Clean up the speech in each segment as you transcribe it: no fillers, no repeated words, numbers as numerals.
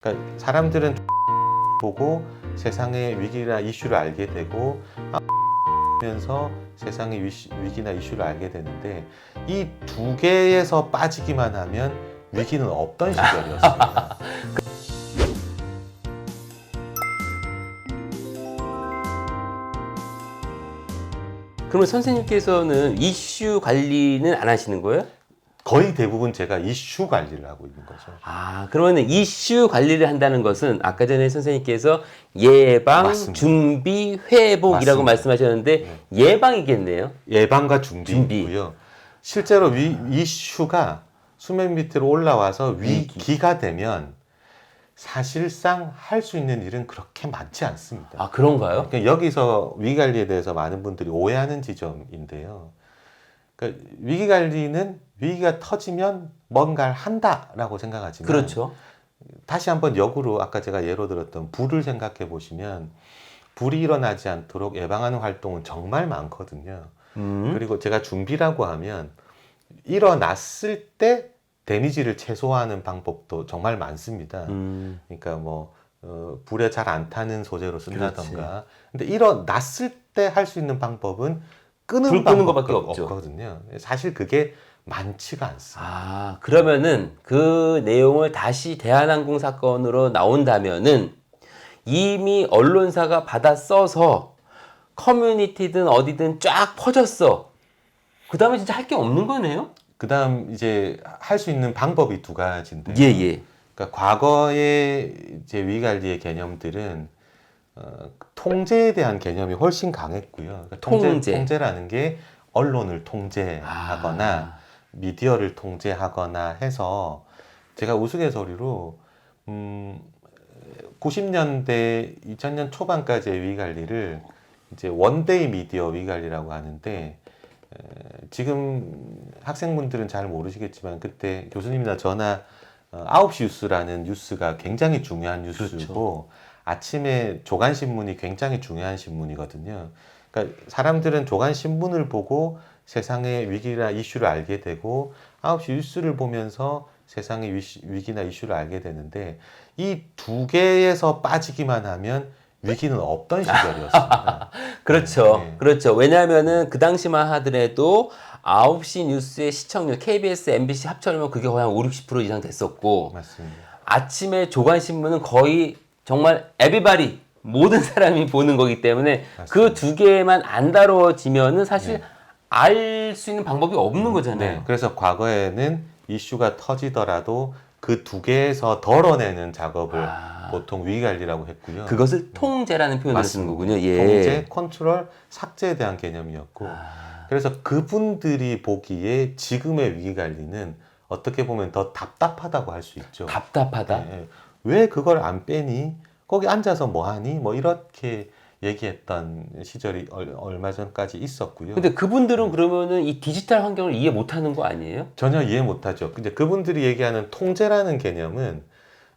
그러니까 사람들은 보고 세상의 위기나 이슈를 알게 되고 면서 세상의 위기나 이슈를 알게 되는데 이 두 개에서 빠지기만 하면 위기는 없던 시절이었습니다. 그러면 선생님께서는 이슈 관리는 안 하시는 거예요? 거의 대부분 제가 이슈 관리를 하고 있는 거죠. 그러면 이슈 관리를 한다는 것은 아까 전에 선생님께서 예방, 맞습니다. 준비, 회복이라고 맞습니다. 말씀하셨는데 네. 예방이겠네요. 예방과 준비이고요. 실제로 이슈가 수면 밑으로 올라와서 위기가 되면 사실상 할 수 있는 일은 그렇게 많지 않습니다. 그런가요? 그러니까 여기서 위기 관리에 대해서 많은 분들이 오해하는 지점인데요. 그러니까 위기 관리는 위기가 터지면 뭔가를 한다라고 생각하지만, 그렇죠. 다시 한번 역으로 아까 제가 예로 들었던 불을 생각해 보시면 불이 일어나지 않도록 예방하는 활동은 정말 많거든요. 그리고 제가 준비라고 하면 일어났을 때 데미지를 최소화하는 방법도 정말 많습니다. 그러니까 뭐 불에 잘 안 타는 소재로 쓴다던가. 근데 일어났을 때 할 수 있는 방법은 불 끄는 것밖에 없죠. 없거든요. 사실 그게 많지가 않습니다. 그러면은 그 내용을 다시 대한항공 사건으로 나온다면은 이미 언론사가 받아 써서 커뮤니티든 어디든 쫙 퍼졌어. 그 다음에 진짜 할 게 없는 거네요? 그다음 이제 할 수 있는 방법이 두 가지인데요. 예. 그러니까 과거의 이제 위기 관리의 개념들은 통제에 대한 개념이 훨씬 강했고요. 그러니까 통제라는 게 언론을 통제하거나 미디어를 통제하거나 해서, 제가 우스갯소리로 90년대 2000년 초반까지의 위기 관리를 이제 원데이 미디어 위기 관리라고 하는데, 지금 학생분들은 잘 모르시겠지만 그때 교수님이나 저나 9시 뉴스라는 뉴스가 굉장히 중요한 뉴스고, 그렇죠. 아침에 조간신문이 굉장히 중요한 신문이거든요. 그러니까 사람들은 조간신문을 보고 세상의 위기나 이슈를 알게 되고 9시 뉴스를 보면서 세상의 위기나 이슈를 알게 되는데, 이 두 개에서 빠지기만 하면 위기는 없던 시절이었습니다. 그렇죠. 네. 그렇죠. 왜냐하면은 그 당시만 하더라도 9시 뉴스의 시청률, KBS, MBC 합쳐놓으면 그게 거의 한 50, 60% 이상 됐었고, 맞습니다. 아침에 조간신문은 거의 정말 에비바리, 모든 사람이 보는 거기 때문에 그 두 개만 안 다뤄지면은 사실 알 수 있는 방법이 없는 거잖아요. 네, 그래서 과거에는 이슈가 터지더라도 그 두 개에서 덜어내는 작업을 보통 위기 관리라고 했고요. 그것을 통제라는 표현을 쓰는 거군요. 예. 통제, 컨트롤, 삭제에 대한 개념이었고, 그래서 그분들이 보기에 지금의 위기 관리는 어떻게 보면 더 답답하다고 할 수 있죠. 답답하다. 네, 왜 그걸 안 빼니? 거기 앉아서 뭐 하니? 뭐 이렇게 얘기했던 시절이 얼마 전까지 있었고요. 근데 그분들은 그러면은 이 디지털 환경을 이해 못 하는 거 아니에요? 전혀 이해 못하죠. 근데 그분들이 얘기하는 통제라는 개념은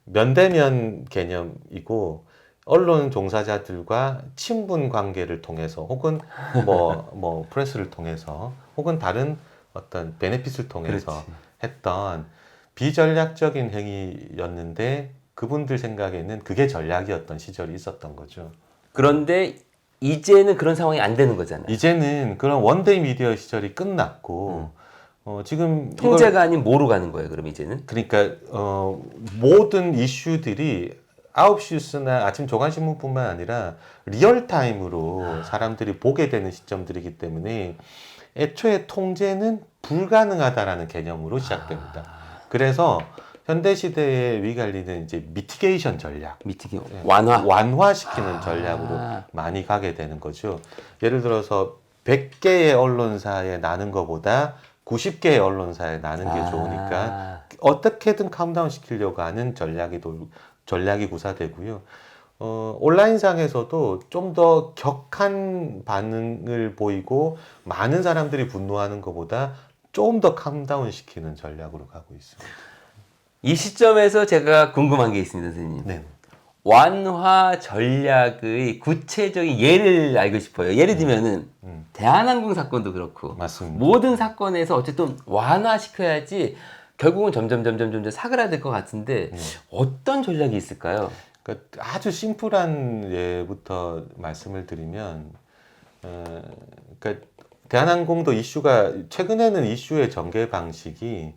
면대면 개념이고, 언론 종사자들과 친분 관계를 통해서 혹은 뭐 프레스를 통해서 혹은 다른 어떤 베네핏을 통해서 했던 비전략적인 행위였는데, 그분들 생각에는 그게 전략이었던 시절이 있었던 거죠. 그런데 이제는 그런 상황이 안 되는 거잖아요. 이제는 그런 원데이 미디어 시절이 끝났고, 지금 통제가 아닌 뭐로 가는 거예요, 그럼 이제는? 그러니까 모든 이슈들이 9시 뉴스나 아침 조간신문뿐만 아니라 리얼타임으로 사람들이 보게 되는 시점들이기 때문에 애초에 통제는 불가능하다라는 개념으로 시작됩니다. 그래서 현대시대의 위기 관리는 이제 미티게이션 전략, 완화시키는 전략으로 많이 가게 되는 거죠. 예를 들어서 100개의 언론사에 나는 것보다 90개의 언론사에 나는 게 좋으니까 어떻게든 카운트다운 시키려고 하는 전략이 구사되고요. 온라인상에서도 좀 더 격한 반응을 보이고 많은 사람들이 분노하는 것보다 좀 더 카운트다운 시키는 전략으로 가고 있습니다. 이 시점에서 제가 궁금한 게 있습니다, 선생님. 네. 완화 전략의 구체적인 예를 알고 싶어요. 예를 들면은 대한항공 사건도 그렇고 맞습니다. 모든 사건에서 어쨌든 완화시켜야지 결국은 점점 사그라들 것 같은데 어떤 전략이 있을까요? 그러니까 아주 심플한 예부터 말씀을 드리면, 그러니까 대한항공도 이슈가 최근에는 이슈의 전개 방식이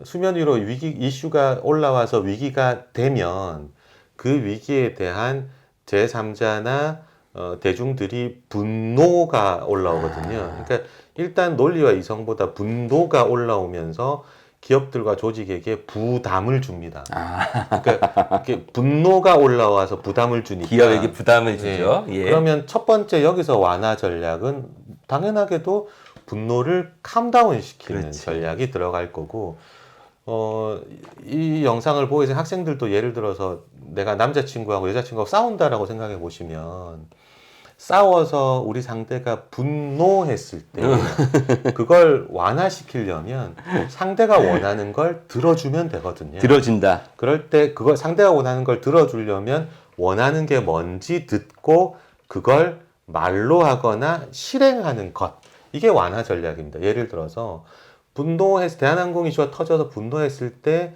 수면 위로 이슈가 올라와서 위기가 되면 그 위기에 대한 제3자나 대중들이 분노가 올라오거든요. 그러니까 일단 논리와 이성보다 분노가 올라오면서 기업들과 조직에게 부담을 줍니다. 그러니까 이렇게 분노가 올라와서 부담을 주니까 기업에게 부담을 주죠. 예. 그러면 첫 번째 여기서 완화 전략은 당연하게도 분노를 캄다운 시키는 그렇지. 전략이 들어갈 거고, 이 영상을 보고 있는 학생들도 예를 들어서 내가 남자친구하고 여자친구하고 싸운다라고 생각해 보시면, 싸워서 우리 상대가 분노했을 때 그걸 완화시키려면 상대가 원하는 걸 들어주면 되거든요. 들어준다. 그럴 때 그걸 상대가 원하는 걸 들어주려면 원하는 게 뭔지 듣고 그걸 말로 하거나 실행하는 것. 이게 완화 전략입니다. 예를 들어서 대한항공 이슈가 터져서 분노했을 때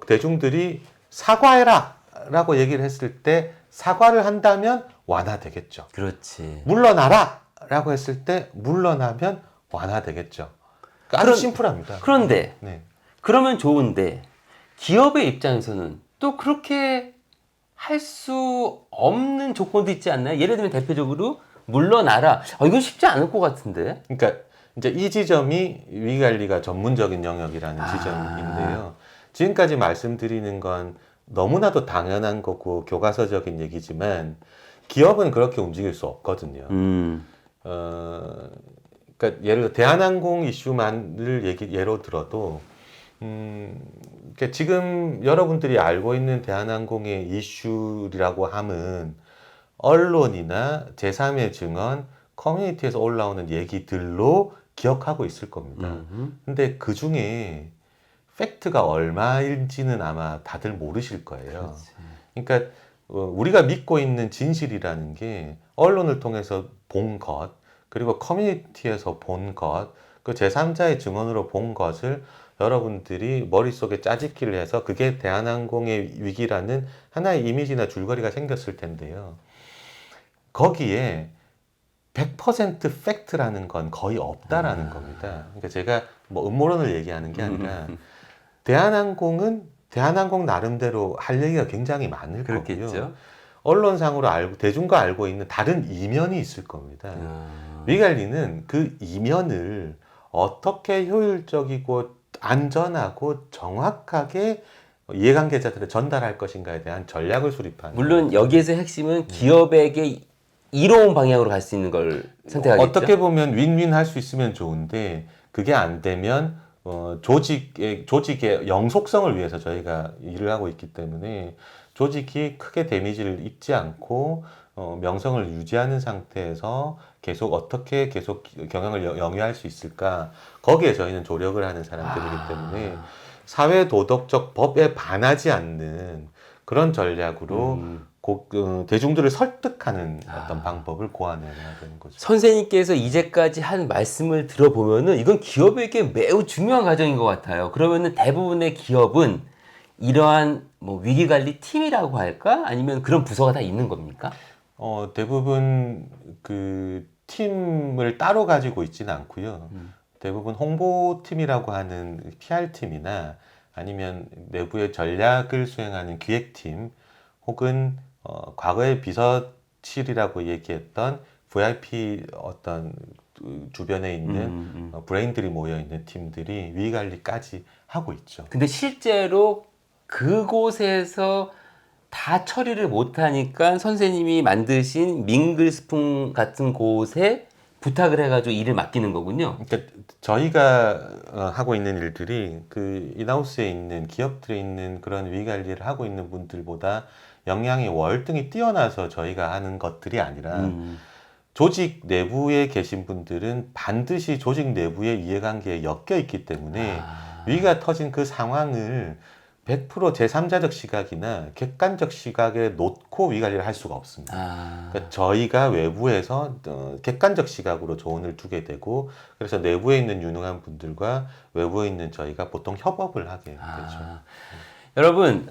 대중들이 사과해라 라고 얘기를 했을 때 사과를 한다면 완화되겠죠. 그렇지. 물러나라 라고 했을 때 물러나면 완화되겠죠. 아주 심플합니다. 그런데 네. 그러면 좋은데 기업의 입장에서는 또 그렇게 할 수 없는 조건도 있지 않나요? 예를 들면 대표적으로 물러나라. 이건 쉽지 않을 것 같은데. 그러니까 이제 이 지점이 위기관리가 전문적인 영역이라는 지점인데요. 지금까지 말씀드리는 건 너무나도 당연한 거고 교과서적인 얘기지만 기업은 그렇게 움직일 수 없거든요. 그러니까 예를 들어 대한항공 이슈만을 예로 들어도 그러니까 지금 여러분들이 알고 있는 대한항공의 이슈라고 함은 언론이나 제3의 증언, 커뮤니티에서 올라오는 얘기들로 기억하고 있을 겁니다. 근데 그 중에 팩트가 얼마인지는 아마 다들 모르실 거예요. 그러니까 우리가 믿고 있는 진실이라는 게 언론을 통해서 본 것, 그리고 커뮤니티에서 본 것, 그 제3자의 증언으로 본 것을 여러분들이 머릿속에 짜집기를 해서 그게 대한항공의 위기라는 하나의 이미지나 줄거리가 생겼을 텐데요. 거기에 100% 팩트라는 건 거의 없다라는 겁니다. 그러니까 제가 뭐 음모론을 얘기하는 게 아니라 대한항공 나름대로 할 얘기가 굉장히 많을 그렇겠죠. 거고요. 언론상으로 대중과 알고 있는 다른 이면이 있을 겁니다. 위관리는 그 이면을 어떻게 효율적이고 안전하고 정확하게 이해관계자들에 전달할 것인가에 대한 전략을 수립하는. 물론 여기에서 핵심은 기업에게 이로운 방향으로 갈 수 있는 걸 선택하겠죠. 어떻게 보면 윈윈 할 수 있으면 좋은데 그게 안 되면 조직의 영속성을 위해서 저희가 일을 하고 있기 때문에 조직이 크게 데미지를 입지 않고 명성을 유지하는 상태에서 어떻게 계속 경영을 영위할 수 있을까, 거기에 저희는 조력을 하는 사람들이기 때문에 사회 도덕적 법에 반하지 않는 그런 전략으로 대중들을 설득하는 어떤 방법을 고안해야 되는 거죠. 선생님께서 이제까지 한 말씀을 들어보면은 이건 기업에게 매우 중요한 과정인 것 같아요. 그러면은 대부분의 기업은 이러한 뭐 위기관리 팀이라고 할까? 아니면 그런 부서가 다 있는 겁니까? 대부분 그 팀을 따로 가지고 있지는 않고요. 대부분 홍보팀이라고 하는 PR팀이나 아니면 내부의 전략을 수행하는 기획팀, 혹은 과거의 비서실이라고 얘기했던 VIP 어떤 주변에 있는 브레인들이 모여 있는 팀들이 위기관리까지 하고 있죠. 근데 실제로 그곳에서 다 처리를 못하니까 선생님이 만드신 밍글스푼 같은 곳에 부탁을 해가지고 일을 맡기는 거군요. 그러니까 저희가 하고 있는 일들이 그 인하우스에 있는 기업들에 있는 그런 위기관리를 하고 있는 분들보다 역량이 월등히 뛰어나서 저희가 하는 것들이 아니라 조직 내부에 계신 분들은 반드시 조직 내부의 이해관계에 엮여 있기 때문에 위기가 터진 그 상황을 100% 제3자적 시각이나 객관적 시각에 놓고 위관리를 할 수가 없습니다. 그러니까 저희가 외부에서 객관적 시각으로 조언을 두게 되고 그래서 내부에 있는 유능한 분들과 외부에 있는 저희가 보통 협업을 하게 되죠. 여러분,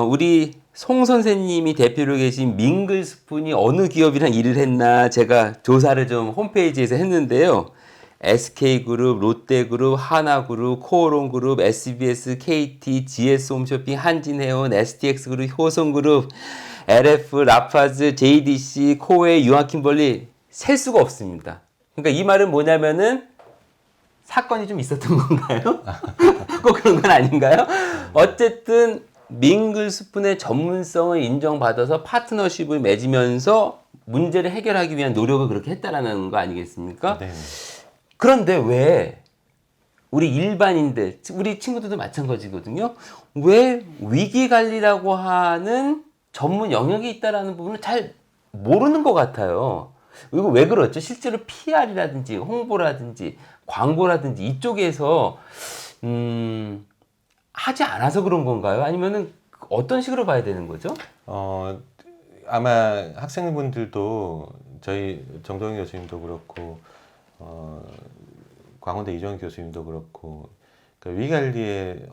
우리 송 선생님이 대표로 계신 밍글스푼이 어느 기업이랑 일을 했나 제가 조사를 좀 홈페이지에서 했는데요. SK그룹, 롯데그룹, 하나그룹, 코오롱그룹, SBS, KT, GS홈쇼핑, 한진해운, STX그룹, 효성그룹, LF, 라파즈, JDC, 코웨이, 유아킴벌리 셀 수가 없습니다. 그러니까 이 말은 뭐냐면은 사건이 좀 있었던 건가요? 꼭 그런 건 아닌가요? 어쨌든 밍글스푼의 전문성을 인정받아서 파트너십을 맺으면서 문제를 해결하기 위한 노력을 그렇게 했다라는 거 아니겠습니까? 네. 그런데 왜 우리 일반인들, 우리 친구들도 마찬가지거든요. 왜 위기관리라고 하는 전문 영역이 있다라는 부분을 잘 모르는 것 같아요. 이거 왜 그렇죠? 실제로 PR이라든지 홍보라든지 광고라든지 이쪽에서 하지 않아서 그런 건가요? 아니면은 어떤 식으로 봐야 되는 거죠? 아마 학생분들도 저희 정동영 교수님도 그렇고 광운대 이종현 교수님도 그렇고 그 위관리에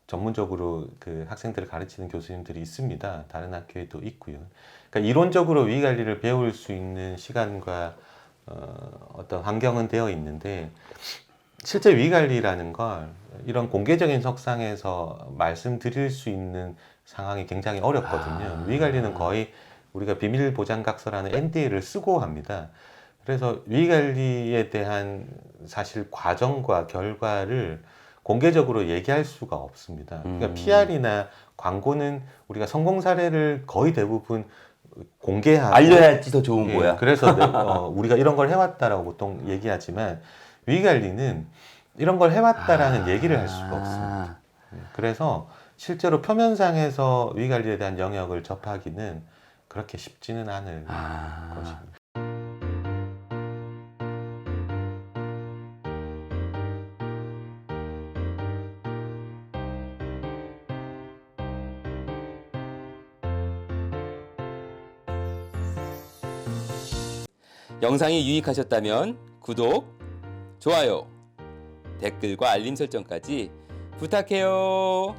전문적으로 그 학생들을 가르치는 교수님들이 있습니다. 다른 학교에도 있고요. 그러니까 이론적으로 위관리를 배울 수 있는 시간과 어떤 환경은 되어 있는데 실제 위관리라는 걸 이런 공개적인 석상에서 말씀드릴 수 있는 상황이 굉장히 어렵거든요. 위관리는 거의 우리가 비밀보장각서라는 NDA를 쓰고 합니다. 그래서 위관리에 대한 사실 과정과 결과를 공개적으로 얘기할 수가 없습니다. 그러니까 PR이나 광고는 우리가 성공 사례를 거의 대부분 공개하고 알려야지 더 좋은 예, 거야. 그래서 우리가 이런 걸 해왔다라고 보통 얘기하지만 위관리는 이런 걸 해왔다라는 얘기를 할 수가 없습니다. 그래서 실제로 표면상에서 위관리에 대한 영역을 접하기는 그렇게 쉽지는 않을 것입니다. 영상이 유익하셨다면 구독, 좋아요, 댓글과 알림 설정까지 부탁해요.